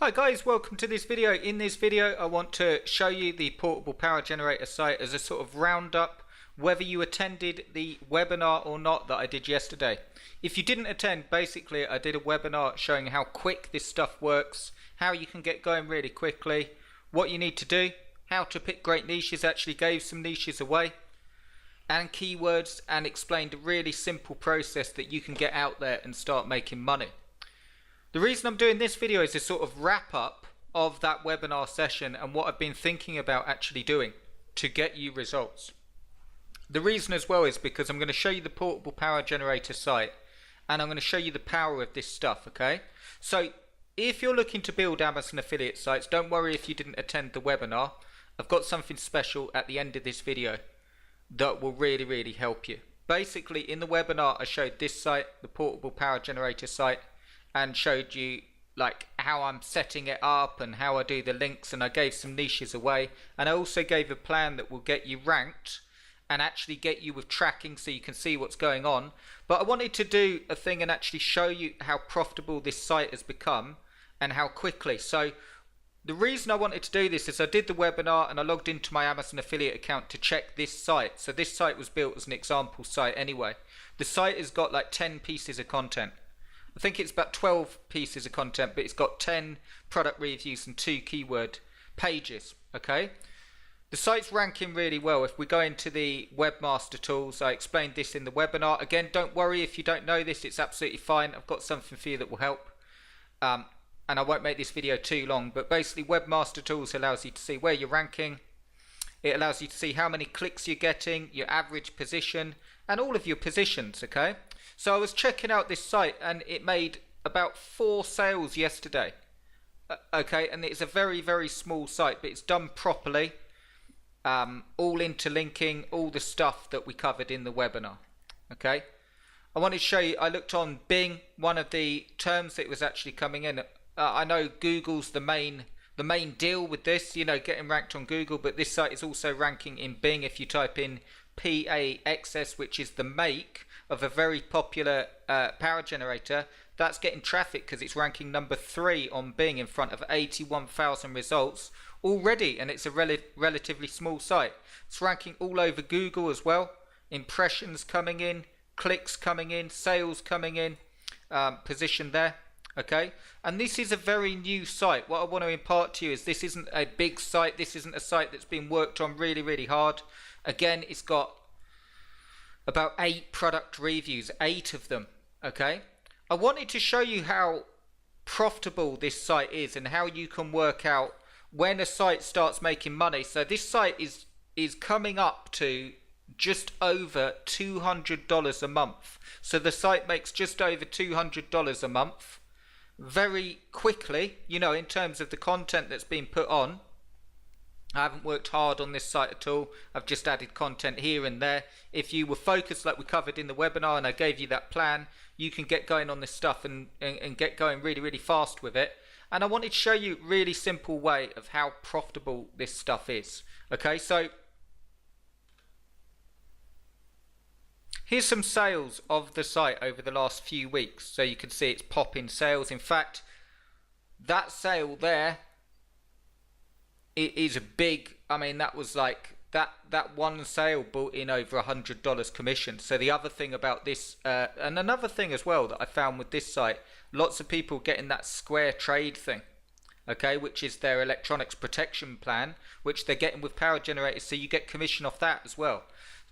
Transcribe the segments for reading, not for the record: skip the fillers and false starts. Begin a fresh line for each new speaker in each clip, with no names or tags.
Hi guys, welcome to this video. In this video I want to show you the portable power generator site as a sort of roundup, whether you attended the webinar or not that I did yesterday. If you didn't attend, basically I did a webinar showing how quick this stuff works, how you can get going really quickly, what you need to do, how to pick great niches, actually gave some niches away, and keywords, and explained a really simple process that you can get out there and start making money. The reason I'm doing this video is a sort of wrap up of that webinar session and what I've been thinking about actually doing to get you results. The reason as well is because I'm going to show you the portable power generator site and I'm going to show you the power of this stuff, okay? So if you're looking to build Amazon affiliate sites, don't worry if you didn't attend the webinar. I've got something special at the end of this video that will really help you. Basically in the webinar I showed this site, the portable power generator site, and showed you like how I'm setting it up and how I do the links, and I gave some niches away, and I also gave a plan that will get you ranked and actually get you with tracking so you can see what's going on. But I wanted to do a thing and actually show you how profitable this site has become and how quickly. So the reason I wanted to do this is I did the webinar and I logged into my Amazon affiliate account to check this site. So this site was built as an example site anyway. The site has got like 10 pieces of content. I think it's about 12 pieces of content, but it's got 10 product reviews and 2 keyword pages, okay? The site's ranking really well. If we go into the webmaster tools, I explained this in the webinar. Again, don't worry if you don't know this, it's absolutely fine. I've got something for you that will help. And I won't make this video too long, but basically webmaster tools allows you to see where you're ranking. It allows you to see how many clicks you're getting, your average position, and all of your positions, okay? So I was checking out this site and it made about 4 sales yesterday. Okay, and it's a very small site, but it's done properly. All interlinking, all the stuff that we covered in the webinar. Okay, I wanted to show you, I looked on Bing, one of the terms that was actually coming in. I know Google's the main deal with this, you know, getting ranked on Google, but this site is also ranking in Bing. If you type in PAXS, which is the make of a very popular power generator, that's getting traffic because it's ranking number 3 on Bing in front of 81,000 results already, and it's a relatively small site. It's ranking all over Google as well. Impressions coming in, clicks coming in, sales coming in, position there. Okay, and this is a very new site. What I want to impart to you is this isn't a big site. This isn't a site that's been worked on really hard. Again, it's got about 8 product reviews, 8 of them. Okay, I wanted to show you how profitable this site is and how you can work out when a site starts making money. So this site is coming up to just over $200 a month. So the site makes just over $200 a month very quickly, you know, in terms of the content that's been put on. I haven't worked hard on this site at all. I've just added content here and there. If you were focused like we covered in the webinar and I gave you that plan, you can get going on this stuff and get going really fast with it. And I wanted to show you a really simple way of how profitable this stuff is. Okay, so here's some sales of the site over the last few weeks. So you can see it's popping sales. In fact, that sale there, it is a big, I mean, that was like, that one sale brought in over $100 commission. So the other thing about this, and another thing as well that I found with this site, lots of people getting that Square Trade thing, okay, which is their electronics protection plan, which they're getting with power generators, so you get commission off that as well.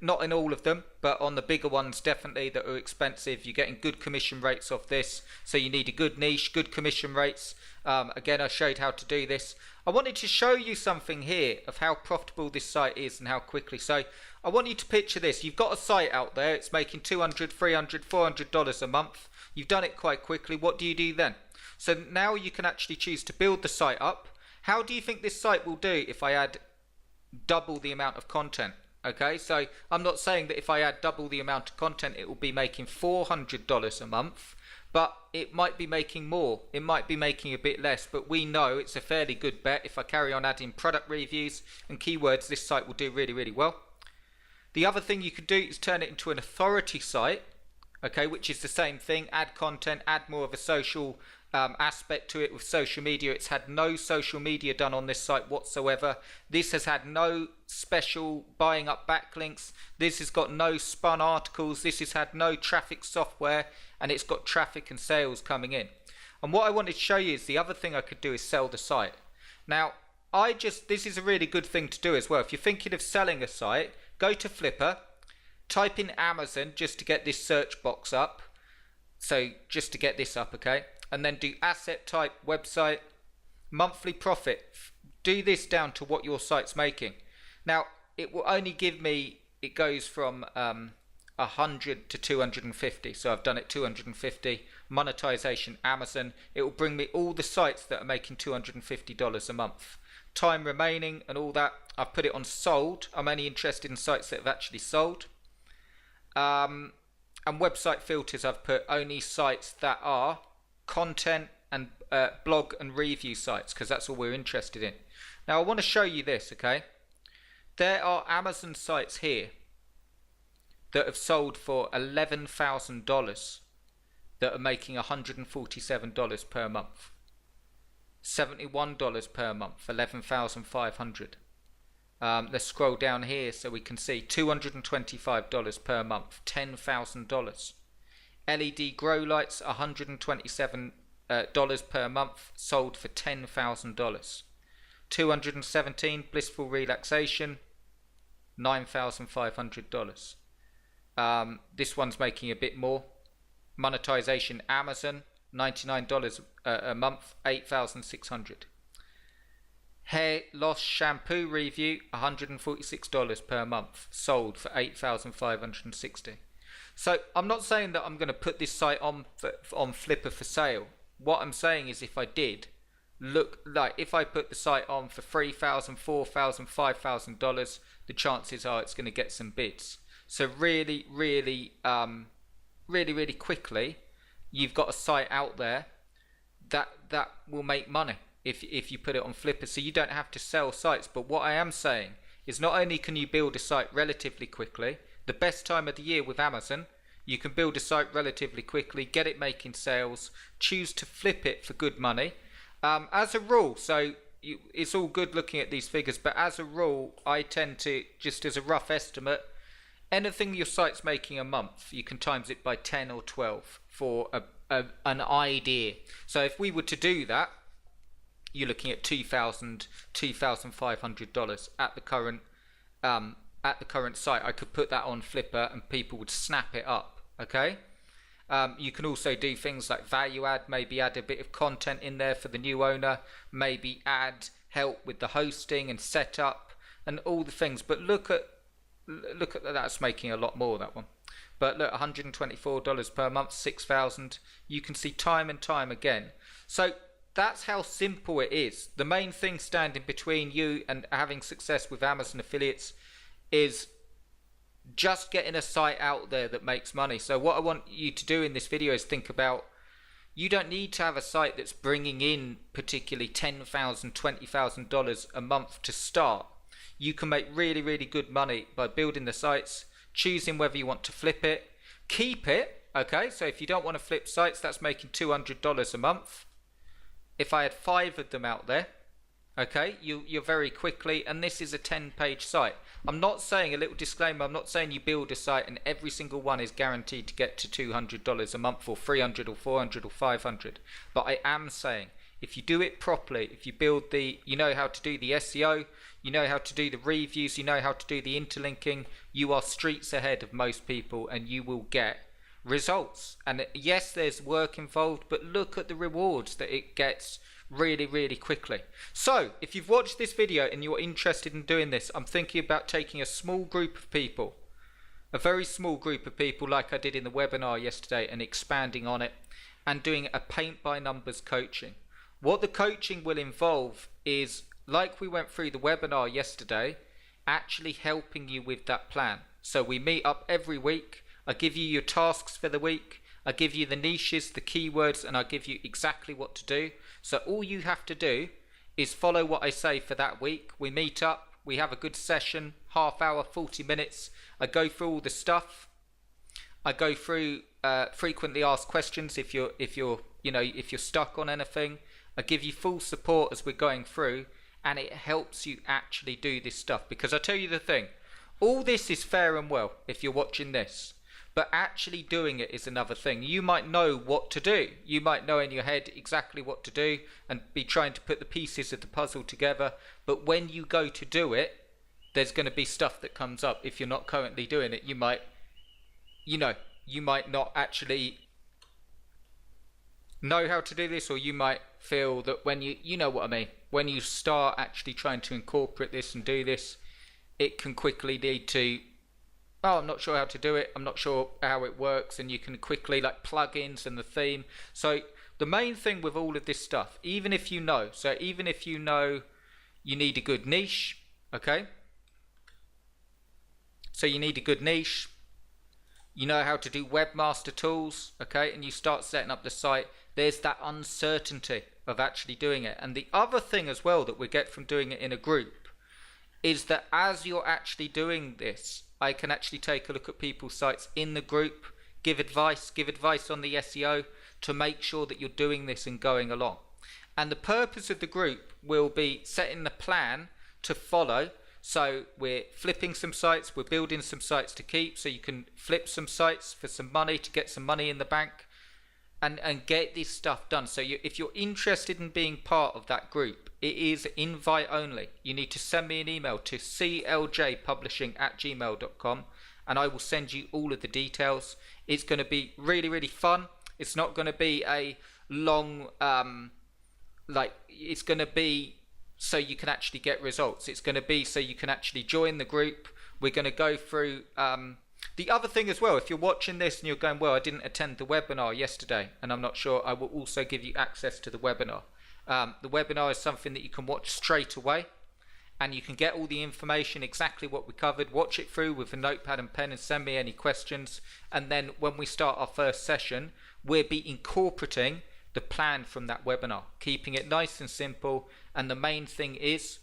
Not in all of them, but on the bigger ones definitely that are expensive, you're getting good commission rates off this. So you need a good niche, good commission rates. Again, I showed how to do this. I wanted to show you something here of how profitable this site is and how quickly. So I want you to picture this. You've got a site out there, it's making $200, $300, $400 a month. You've done it quite quickly. What do you do then? So now you can actually choose to build the site up. How do you think this site will do if I add double the amount of content? Okay, so I'm not saying that if I add double the amount of content it will be making $400 a month, but it might be making more, it might be making a bit less, but we know it's a fairly good bet. If I carry on adding product reviews and keywords, this site will do really well. The other thing you could do is turn it into an authority site, okay, which is the same thing, add content, add more of a social aspect to it with social media. It's had no social media done on this site whatsoever. This has had no special buying up backlinks. This has got no spun articles. This has had no traffic software, and it's got traffic and sales coming in. And what I wanted to show you is the other thing I could do is sell the site. Now, this is a really good thing to do as well. If you're thinking of selling a site, go to Flipper, type in Amazon just to get this search box up. So just to get this up, okay? And then do asset type, website, monthly profit. Do this down to what your site's making. Now, it will only give me, it goes from 100 to 250. So I've done it 250. Monetization, Amazon. It will bring me all the sites that are making $250 a month. Time remaining and all that. I've put it on sold. I'm only interested in sites that have actually sold. And website filters, I've put only sites that are content and blog and review sites, because that's all we're interested in. Now I want to show you this, okay? There are Amazon sites here that have sold for $11,000 that are making $147 per month. $71 per month, 11,500. Let's scroll down here so we can see $225 per month, $10,000. LED grow lights, $127 per month, sold for $10,000. 217 blissful relaxation, $9,500. This one's making a bit more. Monetization, Amazon, $99 a month, $8,600. Hair loss shampoo review, $146 per month, sold for $8,560. So I'm not saying that I'm going to put this site on Flipper for sale. What I'm saying is, if I did, look, like if I put the site on for $3,000, $4,000, $5,000, the chances are it's going to get some bids. So really quickly, you've got a site out there that will make money if you put it on Flipper. So you don't have to sell sites. But what I am saying is, not only can you build a site relatively quickly, the best time of the year with Amazon, you can build a site relatively quickly, get it making sales, choose to flip it for good money. As a rule, it's all good looking at these figures, but as a rule, I tend to, just as a rough estimate, anything your site's making a month, you can times it by 10 or 12 for an idea. So if we were to do that, you're looking at $2,000, $2,500 at the current site. I could put that on Flipper and people would snap it up, okay? You can also do things like value add, maybe add a bit of content in there for the new owner, maybe add help with the hosting and setup and all the things. But look at that's making a lot more, that one. But look, $124 per month, $6,000. You can see time and time again. So that's how simple it is. The main thing standing between you and having success with Amazon affiliates is just getting a site out there that makes money. So what I want you to do in this video is think about, you don't need to have a site that's bringing in particularly $10,000, $20,000 a month to start. You can make really good money by building the sites, choosing whether you want to flip it, keep it, okay? So if you don't want to flip sites, that's making $200 a month. If I had 5 of them out there, okay, you're very quickly, and this is a 10-page site. I'm not saying, a little disclaimer, I'm not saying you build a site and every single one is guaranteed to get to $200 a month or $300 or $400 or $500. But I am saying, if you do it properly, if you build you know how to do the SEO, you know how to do the reviews, you know how to do the interlinking, you are streets ahead of most people and you will get results. And yes, there's work involved, but look at the rewards that it gets really quickly. So if you've watched this video and you're interested in doing this, I'm thinking about taking a small group of people, a very small group of people like I did in the webinar yesterday, and expanding on it and doing a paint by numbers coaching. What the coaching will involve is, like we went through the webinar yesterday, actually helping you with that plan. So we meet up every week. I give you your tasks for the week. I give you the niches, the keywords, and I give you exactly what to do. So all you have to do is follow what I say for that week. We meet up, we have a good session, half hour, 40 minutes. I go through all the stuff. I go through frequently asked questions if you're stuck on anything. I give you full support as we're going through, and it helps you actually do this stuff. Because I tell you the thing, all this is fair and well if you're watching this, but actually doing it is another thing. You might know what to do. You might know in your head exactly what to do and be trying to put the pieces of the puzzle together. But when you go to do it, there's going to be stuff that comes up. If you're not currently doing it, you might not actually know how to do this, or you might feel that when you know what I mean, when you start actually trying to incorporate this and do this, it can quickly lead to, oh, I'm not sure how to do it, I'm not sure how it works, and you can quickly, like plugins and the theme. So the main thing with all of this stuff, even if you know you need a good niche, okay, so you need a good niche, you know how to do webmaster tools, okay, and you start setting up the site, there's that uncertainty of actually doing it. And the other thing as well that we get from doing it in a group is that as you're actually doing this, I can actually take a look at people's sites in the group, give advice on the SEO to make sure that you're doing this and going along. And the purpose of the group will be setting the plan to follow. So we're flipping some sites, we're building some sites to keep, so you can flip some sites for some money to get some money in the bank and get this stuff done. So if you're interested in being part of that group, it is invite only. You need to send me an email to cljpublishing@gmail.com and I will send you all of the details. It's going to be really, really fun. It's not going to be a long, it's going to be so you can actually get results. It's going to be so you can actually join the group. We're going to go through the other thing as well. If you're watching this and you're going, well, I didn't attend the webinar yesterday and I'm not sure, I will also give you access to the webinar. The webinar is something that you can watch straight away and you can get all the information, exactly what we covered, watch it through with a notepad and pen and send me any questions. And then when we start our first session, we'll be incorporating the plan from that webinar, keeping it nice and simple. And the main thing is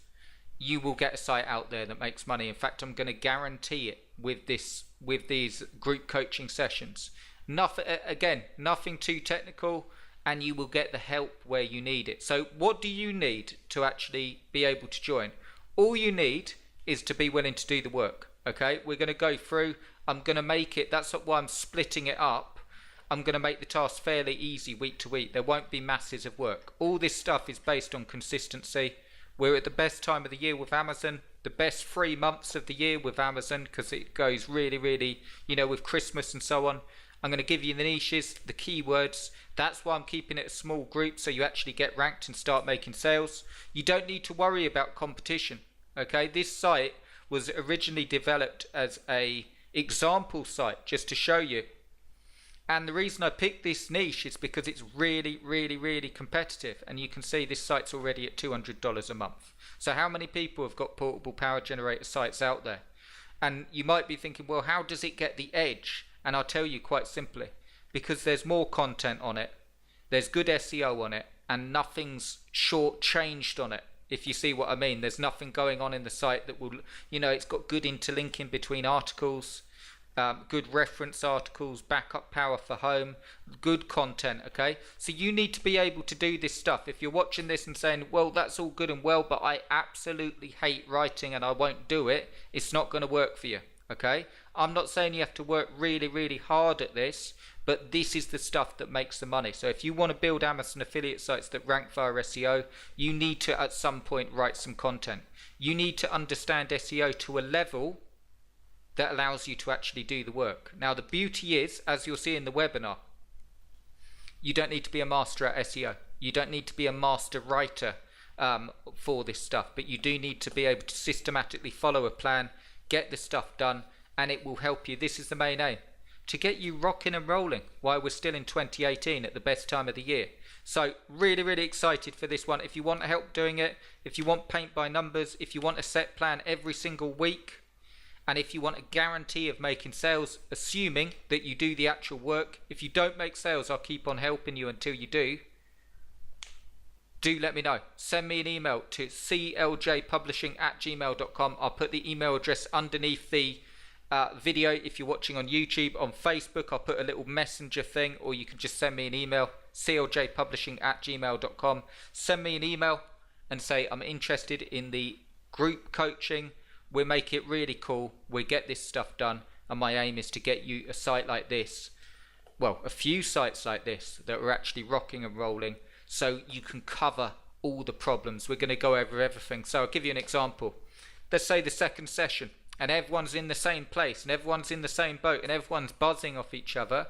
you will get a site out there that makes money. In fact, I'm going to guarantee it with these group coaching sessions. Nothing too technical, and you will get the help where you need it. So what do you need to actually be able to join? All you need is to be willing to do the work. Okay, we're going to go through. I'm going to make it, that's why I'm splitting it up. I'm going to make the task fairly easy week to week. There won't be masses of work. All this stuff is based on consistency. We're at the best time of the year with Amazon, the best 3 months of the year with Amazon, because it goes really, really, with Christmas and so on. I'm going to give you the niches, the keywords. That's why I'm keeping it a small group, so you actually get ranked and start making sales. You don't need to worry about competition. Okay, this site was originally developed as a example site just to show you. And the reason I picked this niche is because it's really, really, really competitive. And you can see this site's already at $200 a month. So how many people have got portable power generator sites out there? And you might be thinking, well, how does it get the edge? And I'll tell you quite simply, because there's more content on it, there's good SEO on it, and nothing's short-changed on it. If you see what I mean, there's nothing going on in the site that will, it's got good interlinking between articles, good reference articles, backup power for home, good content, okay? So you need to be able to do this stuff. If you're watching this and saying, well, that's all good and well, but I absolutely hate writing and I won't do it, it's not going to work for you, okay? I'm not saying you have to work really, really hard at this, but this is the stuff that makes the money. So if you want to build Amazon affiliate sites that rank via SEO, you need to at some point write some content. You need to understand SEO to a level that allows you to actually do the work. Now the beauty is, as you'll see in the webinar, you don't need to be a master at SEO. You don't need to be a master writer for this stuff, but you do need to be able to systematically follow a plan, get the stuff done, and it will help you. This is the main aim, to get you rocking and rolling while we're still in 2018 at the best time of the year. So really, really excited for this one. If you want help doing it, if you want paint by numbers, if you want a set plan every single week, and if you want a guarantee of making sales, assuming that you do the actual work, if you don't make sales, I'll keep on helping you until you do. Do let me know. Send me an email to cljpublishing@gmail.com. I'll put the email address underneath the video if you're watching on YouTube. On Facebook, I'll put a little messenger thing, or you can just send me an email, cljpublishing@gmail.com. Send me an email and say, I'm interested in the group coaching. We'll make it really cool. We'll get this stuff done. And my aim is to get you a site like this, well, a few sites like this that are actually rocking and rolling, so you can cover all the problems. We're going to go over everything. So I'll give you an example. Let's say the second session, and everyone's in the same place, and everyone's in the same boat, and everyone's buzzing off each other.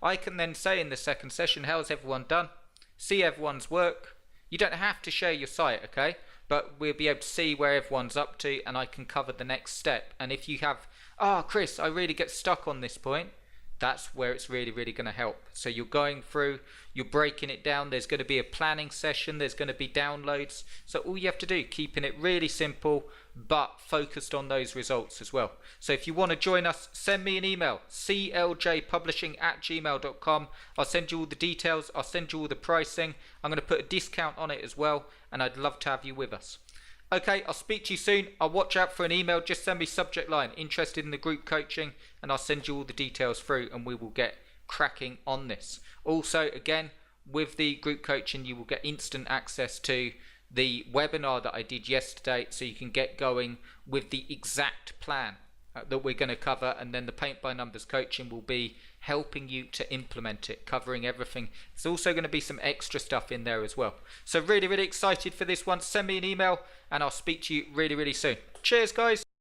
I can then say in the second session, how's everyone done? See everyone's work. You don't have to share your site, okay? But we'll be able to see where everyone's up to, and I can cover the next step. And if you have, Chris, I really get stuck on this point, that's where it's really, really going to help. So you're going through, you're breaking it down. There's going to be a planning session. There's going to be downloads. So all you have to do, keeping it really simple, but focused on those results as well. So if you want to join us, send me an email, cljpublishing@gmail.com. I'll send you all the details. I'll send you all the pricing. I'm going to put a discount on it as well, and I'd love to have you with us. Okay, I'll speak to you soon. I'll watch out for an email. Just send me subject line, interested in the group coaching, and I'll send you all the details through, and we will get cracking on this. Also, again, with the group coaching, you will get instant access to the webinar that I did yesterday, so you can get going with the exact plan that we're going to cover, and then the Paint by Numbers coaching will be helping you to implement it, covering everything. There's also going to be some extra stuff in there as well. So really, really excited for this one. Send me an email and I'll speak to you really, really soon. Cheers, guys.